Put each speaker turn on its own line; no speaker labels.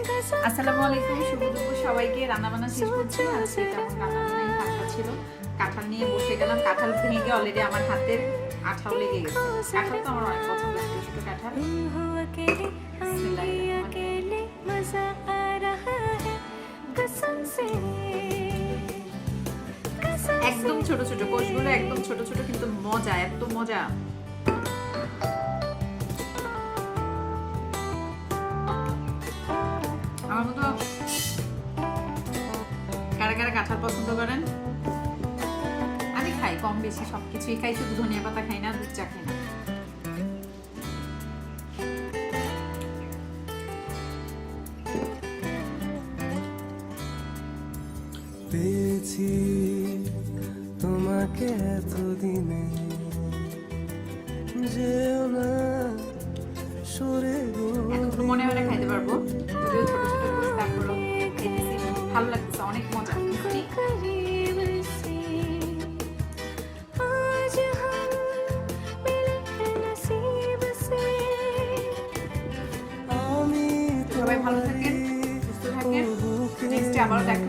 আসসালামু আলাইকুম, শুভ দুপুর সবাইকে। রান্না বান্না শেষ করছি। আজকে তেমন রান্না বান্নাই হালকা ছিল। কাঁঠাল নিয়ে বসে গেলাম। কাঁঠাল ভেঙে অলরেডি আমার হাতের আঠাও লেগে গেছে। কাঁঠাল তো আমার অনেক পছন্দ, ছোট ছোট কাঁঠাল। একদম ছোট ছোট কোষগুলো, একদম ছোট ছোট, কিন্তু মজা, এত মজা। আমার মতো কারা কারা কাঁঠাল পছন্দ করেন? আমি খাই কম বেশি সবকিছুই খাই, শুধু ধনিয়া পাতা খাই না, দুধ চা খাই না।
পেয়েছি তোমাকে এতদিনে, যেও না সরে গো।
এতটুকু মনে হয় না খাইতে পারবো, যদিও ছোট ছোট পিস, তারপরও খেতেছি, ভালো লাগতেছে, অনেক মজা, মিষ্টি। সবাই ভালো থাকেন, সুস্থ থাকেন। নেক্সট আবারও দেখা